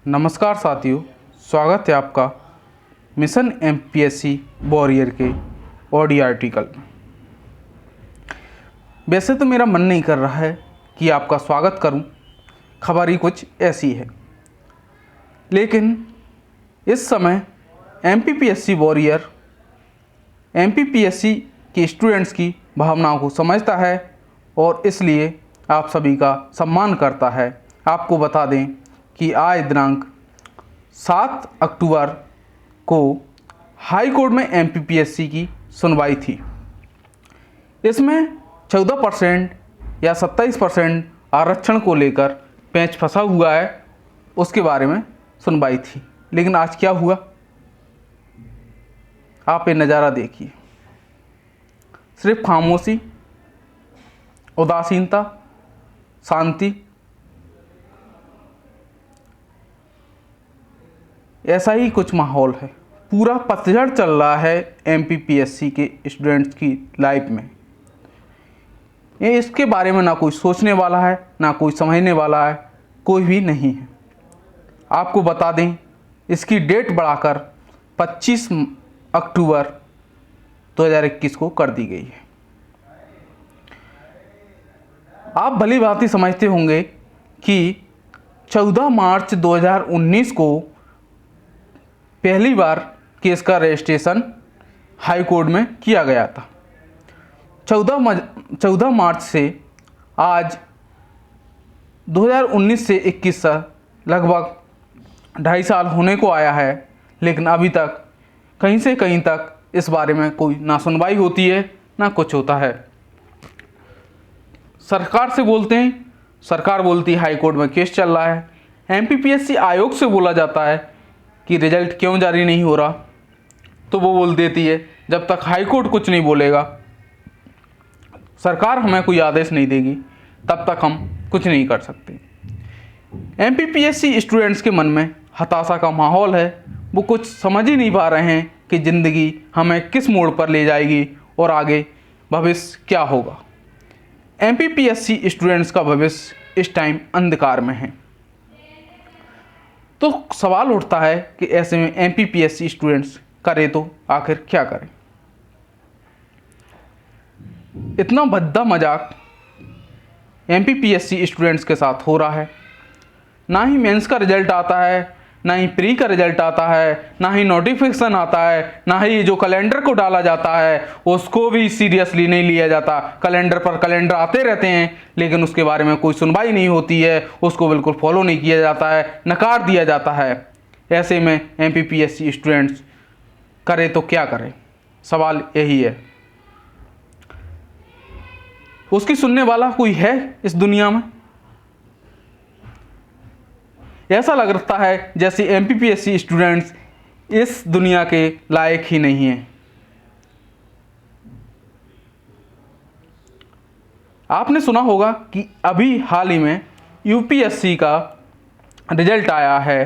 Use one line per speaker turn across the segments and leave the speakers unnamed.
नमस्कार साथियों, स्वागत है आपका मिशन एमपीएससी वॉरियर के ऑडियो आर्टिकल में। वैसे तो मेरा मन नहीं कर रहा है कि आपका स्वागत करूं, खबर ही कुछ ऐसी है, लेकिन इस समय एमपीपीएससी वॉरियर एमपीपीएससी के स्टूडेंट्स की भावनाओं को समझता है और इसलिए आप सभी का सम्मान करता है। आपको बता दें कि आज दिनांक 7 अक्टूबर को हाई कोर्ट में एमपीपीएससी की सुनवाई थी। इसमें 14% या 27% आरक्षण को लेकर पेंच फंसा हुआ है, उसके बारे में सुनवाई थी। लेकिन आज क्या हुआ, आप ये नज़ारा देखिए। सिर्फ खामोशी, उदासीनता, शांति, ऐसा ही कुछ माहौल है। पूरा पतझड़ चल रहा है एमपीपीएससी के स्टूडेंट्स की लाइफ में। ये इसके बारे में ना कोई सोचने वाला है, ना कोई समझने वाला है, कोई भी नहीं है। आपको बता दें, इसकी डेट बढ़ाकर 25 अक्टूबर 2021 को कर दी गई है। आप भली भांति समझते होंगे कि 14 मार्च 2019 को पहली बार केस का रजिस्ट्रेशन हाई कोर्ट में किया गया था। 14 मार्च से आज 2019 से 21 लगभग 2.5 साल होने को आया है, लेकिन अभी तक कहीं से कहीं तक इस बारे में कोई ना सुनवाई होती है ना कुछ होता है। सरकार से बोलते हैं, सरकार बोलती है हाई कोर्ट में केस चल रहा है। एमपीपीएससी आयोग से बोला जाता है कि रिजल्ट क्यों जारी नहीं हो रहा, तो वो बोल देती है जब तक हाई कोर्ट कुछ नहीं बोलेगा, सरकार हमें कोई आदेश नहीं देगी, तब तक हम कुछ नहीं कर सकते। एमपीपीएससी स्टूडेंट्स के मन में हताशा का माहौल है। वो कुछ समझ ही नहीं पा रहे हैं कि ज़िंदगी हमें किस मोड़ पर ले जाएगी और आगे भविष्य क्या होगा। एमपीपीएससी स्टूडेंट्स का भविष्य इस टाइम अंधकार में है। तो सवाल उठता है कि ऐसे में एमपीपीएससी स्टूडेंट्स करे तो आखिर क्या करें। इतना भद्दा मजाक एमपीपीएससी स्टूडेंट्स के साथ हो रहा है। ना ही मेंस का रिजल्ट आता है, ना ही प्री का रिजल्ट आता है, ना ही नोटिफिकेशन आता है, ना ही जो कैलेंडर को डाला जाता है उसको भी सीरियसली नहीं लिया जाता। कैलेंडर पर कैलेंडर आते रहते हैं, लेकिन उसके बारे में कोई सुनवाई नहीं होती है, उसको बिल्कुल फॉलो नहीं किया जाता है, नकार दिया जाता है। ऐसे में एमपीपीएससी स्टूडेंट्स करे तो क्या करें, सवाल यही है। उसकी सुनने वाला कोई है इस दुनिया में? ऐसा लगता है जैसे एमपीपीएससी स्टूडेंट्स इस दुनिया के लायक ही नहीं हैं। आपने सुना होगा कि अभी हाल ही में यूपीएससी का रिजल्ट आया है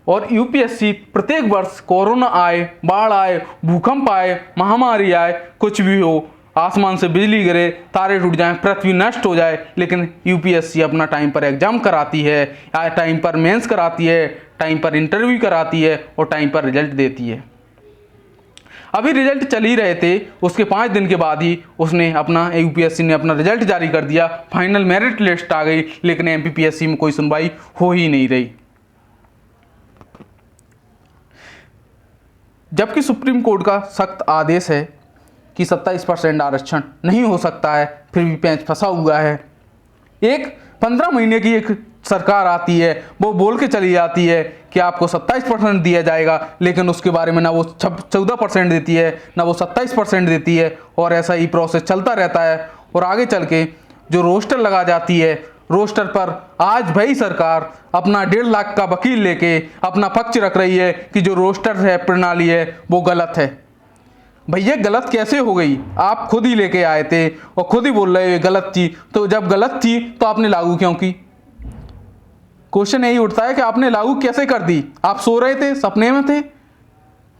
और यूपीएससी प्रत्येक वर्ष कोरोना आए, बाढ़ आए, भूकंप आए, महामारी आए, कुछ भी हो, आसमान से बिजली गिरे, तारे टूट जाएं, पृथ्वी नष्ट हो जाए, लेकिन यूपीएससी अपना टाइम पर एग्जाम कराती है, या टाइम पर मेंस कराती है, टाइम पर इंटरव्यू कराती है और टाइम पर रिजल्ट देती है। अभी रिजल्ट चल ही रहे थे, उसके 5 दिन के बाद ही उसने अपना यूपीएससी ने अपना रिजल्ट जारी कर दिया, फाइनल मेरिट लिस्ट आ गई, लेकिन एमपीपीएससी में कोई सुनवाई हो ही नहीं रही। जबकि सुप्रीम कोर्ट का सख्त आदेश है कि 27% आरक्षण नहीं हो सकता है, फिर भी पेंच फंसा हुआ है। एक 15 महीने की एक सरकार आती है, वो बोल के चली जाती है कि आपको 27% दिया जाएगा, लेकिन उसके बारे में ना वो 14% देती है, ना वो 27% देती है, और ऐसा ही प्रोसेस चलता रहता है। और आगे चल के जो रोस्टर लगा जाती है, रोस्टर पर आज भाई सरकार अपना 1.5 लाख का वकील लेके अपना पक्ष रख रही है कि जो रोस्टर है, प्रणाली है, वो गलत है। भैया गलत कैसे हो गई? आप खुद ही लेके आए थे और खुद ही बोल रहे हो गलत थी, तो जब गलत थी तो आपने लागू क्यों की? क्वेश्चन यही उठता है कि आपने लागू कैसे कर दी? आप सो रहे थे, सपने में थे,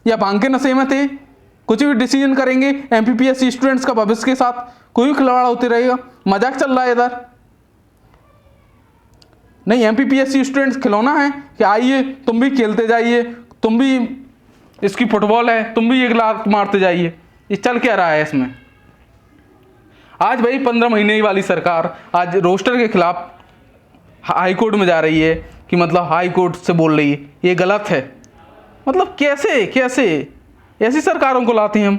या भांग के नशे में थे? कुछ भी डिसीजन करेंगे एमपीपीएससी स्टूडेंट्स का भविष्य के साथ, कोई भी खिलवाड़ होते रहेगा। मजाक चल रहा है इधर। नहीं, MPPSC स्टूडेंट्स खिलौना है कि आइए तुम भी खेलते जाइए, तुम भी इसकी फुटबॉल है, तुम भी एक लात मारते जाइए। ये चल क्या रहा है इसमें? आज भाई 15 महीने वाली सरकार आज रोस्टर के खिलाफ हाई कोर्ट में जा रही है कि मतलब हाई कोर्ट से बोल रही है ये गलत है। मतलब कैसे कैसे ऐसी सरकारों को लाते हैं हम?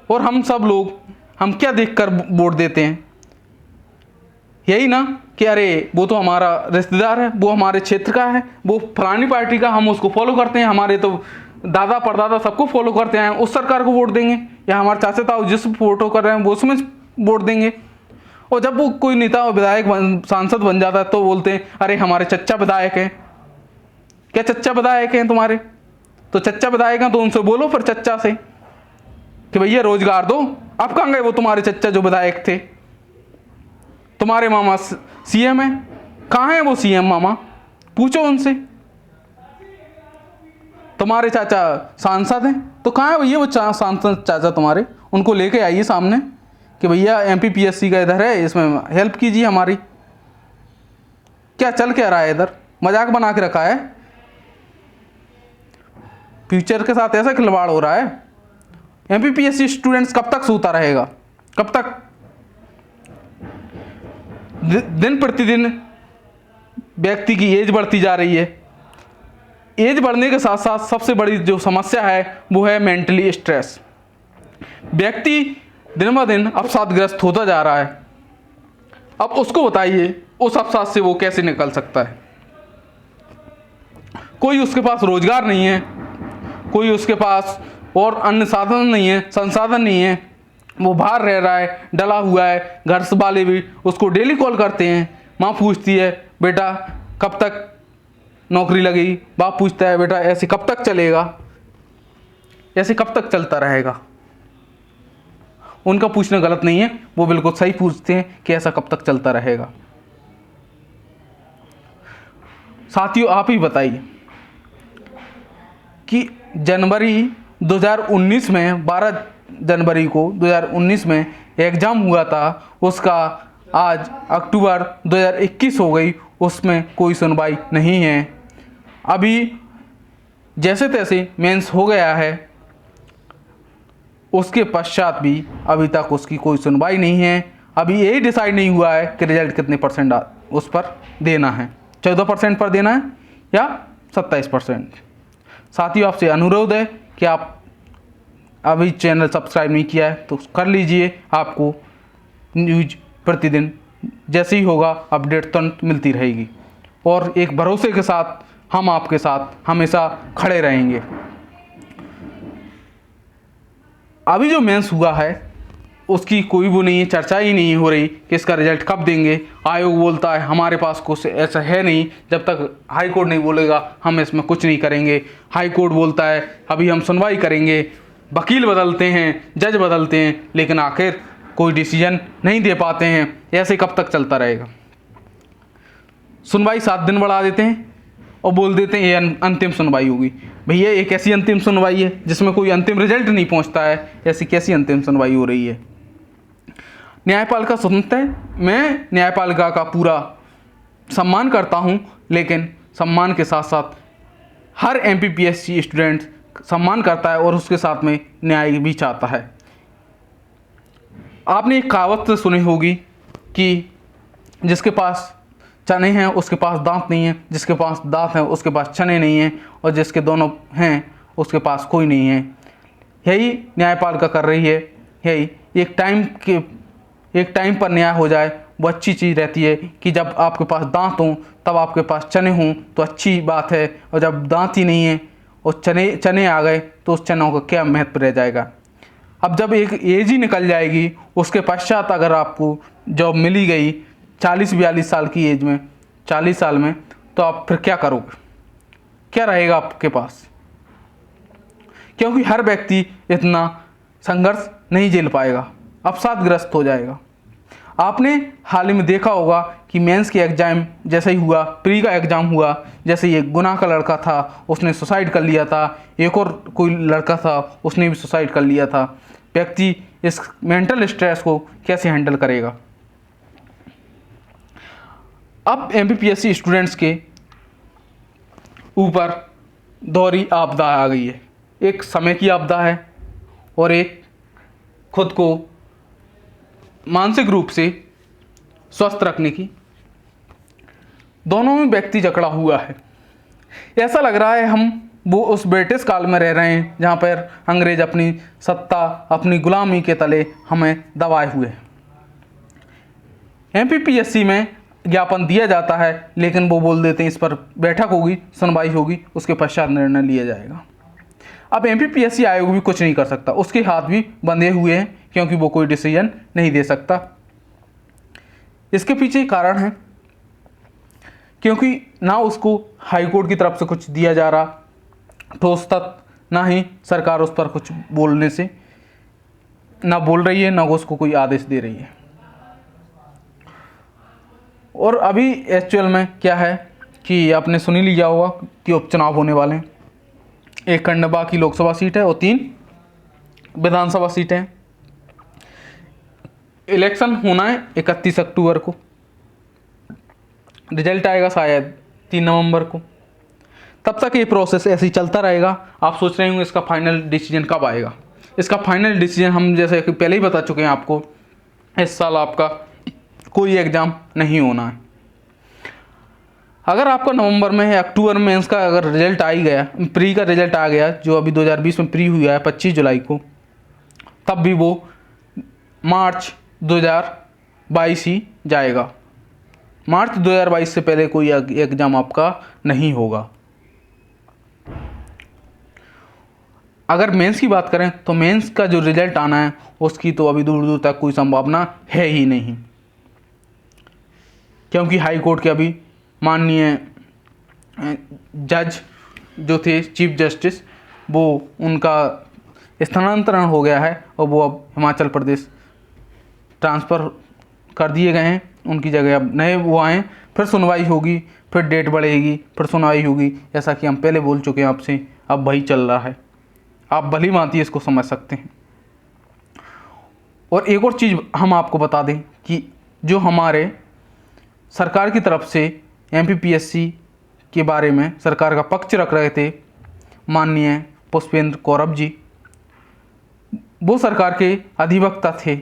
और हम सब लोग हम क्या देखकर वोट देते हैं? यही ना कि अरे वो तो हमारा रिश्तेदार है, वो हमारे क्षेत्र का है, वो फलानी पार्टी का, हम उसको फॉलो करते हैं, हमारे तो दादा परदादा सबको फॉलो करते हैं, उस सरकार को वोट देंगे, या हमारे चाचा ताऊ जिस फोटो कर रहे हैं वो उसमें वोट देंगे। और जब वो कोई नेता विधायक सांसद बन जाता है तो बोलते हैं अरे हमारे चच्चा विधायक हैं। क्या चच्चा विधायक हैं तुम्हारे? तो चच्चा विधायक हैं तो उनसे बोलो फिर चच्चा से कि भैया रोजगार दो। अब कहाँ गए वो तुम्हारे चच्चा जो विधायक थे? तुम्हारे मामा CM है, कहाँ है वो CM मामा? पूछो उनसे। तुम्हारे चाचा सांसद हैं तो कहाँ है भैया वो सांसद चाचा तुम्हारे? उनको लेके आइए सामने कि भैया MPPSC का इधर है, इसमें हेल्प कीजिए हमारी। क्या चल क्या रहा है इधर? मजाक बना के रखा है। फ्यूचर के साथ ऐसा खिलवाड़ हो रहा है। MPPSC स्टूडेंट्स कब तक सोता रहेगा? कब तक? दिन प्रतिदिन व्यक्ति की एज बढ़ती जा रही है। एज बढ़ने के साथ साथ सबसे बड़ी जो समस्या है वो है मेंटली स्ट्रेस। व्यक्ति दिन ब दिन अवसादग्रस्त होता जा रहा है। अब उसको बताइए उस अवसाद से वो कैसे निकल सकता है? कोई उसके पास रोजगार नहीं है, कोई उसके पास और अन्य साधन नहीं है, संसाधन नहीं है, वो बाहर रह रहा है, डला हुआ है। घर से वाले भी उसको डेली कॉल करते हैं। माँ पूछती है बेटा कब तक नौकरी लगेगी? बाप पूछता है बेटा ऐसे कब तक चलेगा? ऐसे कब तक चलता रहेगा? उनका पूछना गलत नहीं है, वो बिल्कुल सही पूछते हैं कि ऐसा कब तक चलता रहेगा। साथियों आप ही बताइए कि जनवरी 2019 में 12 जनवरी को 2019 में एग्ज़ाम हुआ था, उसका आज अक्टूबर 2021 हो गई, उसमें कोई सुनवाई नहीं है। अभी जैसे तैसे मेंस हो गया है, उसके पश्चात भी अभी तक उसकी कोई सुनवाई नहीं है। अभी यही डिसाइड नहीं हुआ है कि रिजल्ट कितने परसेंट उस पर देना है, 14% पर देना है या 27%। साथियों आपसे अनुरोध है कि आप अभी चैनल सब्सक्राइब नहीं किया है तो कर लीजिए। आपको न्यूज प्रतिदिन जैसे ही होगा अपडेट तुरंत मिलती रहेगी, और एक भरोसे के साथ हम आपके साथ हमेशा खड़े रहेंगे। अभी जो मेंस हुआ है उसकी कोई वो नहीं है, चर्चा ही नहीं हो रही कि इसका रिजल्ट कब देंगे। आयोग बोलता है हमारे पास कुछ ऐसा है नहीं, जब तक हाई कोर्ट नहीं बोलेगा हम इसमें कुछ नहीं करेंगे। हाई कोर्ट बोलता है अभी हम सुनवाई करेंगे। वकील बदलते हैं, जज बदलते हैं, लेकिन आखिर कोई डिसीजन नहीं दे पाते हैं। ऐसे कब तक चलता रहेगा? सुनवाई 7 दिन बढ़ा देते हैं और बोल देते हैं ये अंतिम सुनवाई होगी। भैया एक ऐसी अंतिम सुनवाई है जिसमें कोई अंतिम रिजल्ट नहीं पहुंचता है, ऐसी कैसी अंतिम सुनवाई हो रही है? न्यायपालिका स्वतंत्र है, मैं न्यायपालिका का पूरा सम्मान करता हूं, लेकिन सम्मान के साथ साथ हर MPPSC स्टूडेंट सम्मान करता है और उसके साथ में न्याय भी चाहता है। आपने एक कहावत सुनी होगी कि जिसके पास चने हैं उसके पास दांत नहीं है, जिसके पास दांत हैं उसके पास चने नहीं हैं, और जिसके दोनों हैं उसके पास कोई नहीं है। यही न्यायपालिका कर रही है। यही एक टाइम पर न्याय हो जाए वो अच्छी चीज़ रहती है कि जब आपके पास दांत हों तब आपके पास चने हों तो अच्छी बात है, और जब दांत ही नहीं है और चने आ गए तो उस चनों का क्या महत्व रह जाएगा। अब जब एक एज ही निकल जाएगी, उसके पश्चात अगर आपको जॉब मिली गई 40-42 साल की एज में, 40 साल में, तो आप फिर क्या करोगे? क्या रहेगा आपके पास? क्योंकि हर व्यक्ति इतना संघर्ष नहीं झेल पाएगा, अवसादग्रस्त हो जाएगा। आपने हाल ही में देखा होगा कि मेंस के एग्ज़ाम जैसे ही हुआ, प्री का एग्ज़ाम हुआ, जैसे ये गुनाह का लड़का था उसने सुसाइड कर लिया था, एक और कोई लड़का था उसने भी सुसाइड कर लिया था। व्यक्ति इस मेंटल स्ट्रेस को कैसे हैंडल करेगा? अब एमपीपीएससी स्टूडेंट्स के ऊपर दोहरी आपदा आ गई है। एक समय की आपदा है और एक खुद को मानसिक रूप से स्वस्थ रखने की। दोनों में व्यक्ति जकड़ा हुआ है। ऐसा लग रहा है हम वो उस ब्रिटिश काल में रह रहे हैं जहाँ पर अंग्रेज अपनी सत्ता, अपनी गुलामी के तले हमें दबाए हुए हैं। एमपीपीएससी में ज्ञापन दिया जाता है, लेकिन वो बोल देते हैं इस पर बैठक होगी, सुनवाई होगी, उसके पश्चात निर्णय लिया जाएगा। अब एमपीपीएससी आयोग भी कुछ नहीं कर सकता, उसके हाथ भी बंधे हुए हैं, क्योंकि वो कोई डिसीजन नहीं दे सकता। इसके पीछे कारण है क्योंकि ना उसको हाई कोर्ट की तरफ से कुछ दिया जा रहा ठोस तक, ना ही सरकार उस पर कुछ बोलने से ना बोल रही है, ना उसको कोई आदेश दे रही है। और अभी एक्चुअल में क्या है कि आपने सुन ही लिया होगा कि उपचुनाव होने वाले हैं। एक खंडवा की लोकसभा सीट है और 3 विधानसभा सीटें हैं। इलेक्शन होना है 31 अक्टूबर को, रिजल्ट आएगा शायद 3 नवंबर को। तब तक ये प्रोसेस ऐसे ही चलता रहेगा। आप सोच रहे होंगे इसका फाइनल डिसीजन कब आएगा। इसका फाइनल डिसीजन हम जैसे कि पहले ही बता चुके हैं आपको, इस साल आपका कोई एग्ज़ाम नहीं होना है। अगर आपका नवंबर में या अक्टूबर में इसका अगर रिजल्ट आ ही गया, प्री का रिजल्ट आ गया, जो अभी 2020 में प्री हुआ है 25 जुलाई को, तब भी वो मार्च 2022 ही जाएगा। मार्च 2022 से पहले कोई एग्ज़ाम आपका नहीं होगा। अगर मेंस की बात करें तो मेंस का जो रिजल्ट आना है उसकी तो अभी दूर दूर तक कोई संभावना है ही नहीं, क्योंकि हाई कोर्ट के अभी माननीय जज जो थे चीफ जस्टिस, वो उनका स्थानांतरण हो गया है और वो अब हिमाचल प्रदेश ट्रांसफ़र कर दिए गए हैं। उनकी जगह अब नए वो आए, फिर सुनवाई होगी, फिर डेट बढ़ेगी, फिर सुनवाई होगी, ऐसा कि हम पहले बोल चुके हैं आपसे। अब वही चल रहा है, आप भली भांति इसको समझ सकते हैं। और एक और चीज़ हम आपको बता दें कि जो हमारे सरकार की तरफ से एमपीपीएससी के बारे में सरकार का पक्ष रख रहे थे माननीय पुष्पेंद्र कौरव जी, वो सरकार के अधिवक्ता थे,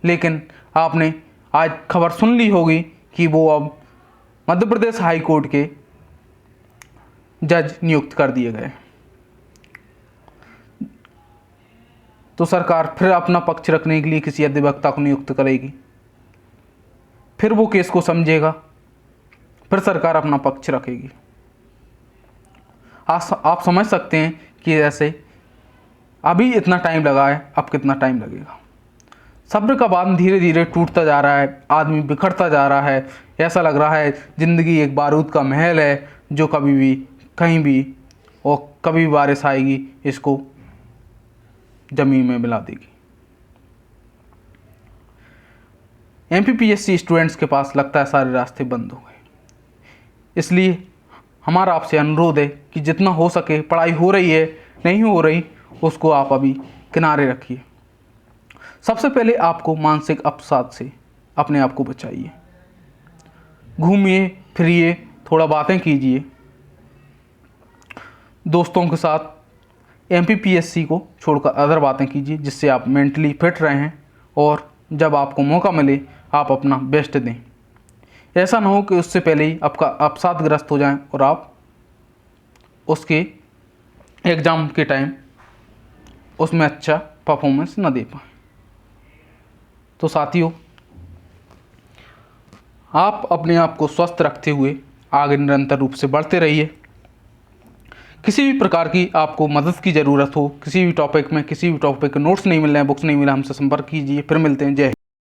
लेकिन आपने आज खबर सुन ली होगी कि वो अब मध्य प्रदेश हाई कोर्ट के जज नियुक्त कर दिए गए। तो सरकार फिर अपना पक्ष रखने के लिए किसी अधिवक्ता को नियुक्त करेगी, फिर वो केस को समझेगा, फिर सरकार अपना पक्ष रखेगी। आप समझ सकते हैं कि ऐसे अभी इतना टाइम लगा है, अब कितना टाइम लगेगा। सब्र का बांध धीरे धीरे टूटता जा रहा है, आदमी बिखरता जा रहा है। ऐसा लग रहा है ज़िंदगी एक बारूद का महल है जो कभी भी कहीं भी और कभी बारिश आएगी इसको ज़मीन में मिला देगी। एमपीपीएससी स्टूडेंट्स के पास लगता है सारे रास्ते बंद हो गए। इसलिए हमारा आपसे अनुरोध है कि जितना हो सके, पढ़ाई हो रही है नहीं हो रही उसको आप अभी किनारे रखिए। सबसे पहले आपको मानसिक अवसाद से अपने आप को बचाइए। घूमिए फिरिए, थोड़ा बातें कीजिए दोस्तों के साथ, एमपीपीएससी को छोड़कर अदर बातें कीजिए जिससे आप मेंटली फिट रहें और जब आपको मौका मिले आप अपना बेस्ट दें। ऐसा ना हो कि उससे पहले ही आपका अवसादग्रस्त हो जाएं और आप उसके एग्ज़ाम के टाइम उसमें अच्छा परफॉर्मेंस न दे पाएँ। तो साथियों, आप अपने आप को स्वस्थ रखते हुए आगे निरंतर रूप से बढ़ते रहिए। किसी भी प्रकार की आपको मदद की ज़रूरत हो, किसी भी टॉपिक में, किसी भी टॉपिक के नोट्स नहीं मिल रहे हैं, बुक्स नहीं मिला, हमसे संपर्क कीजिए। फिर मिलते हैं। जय हिंद।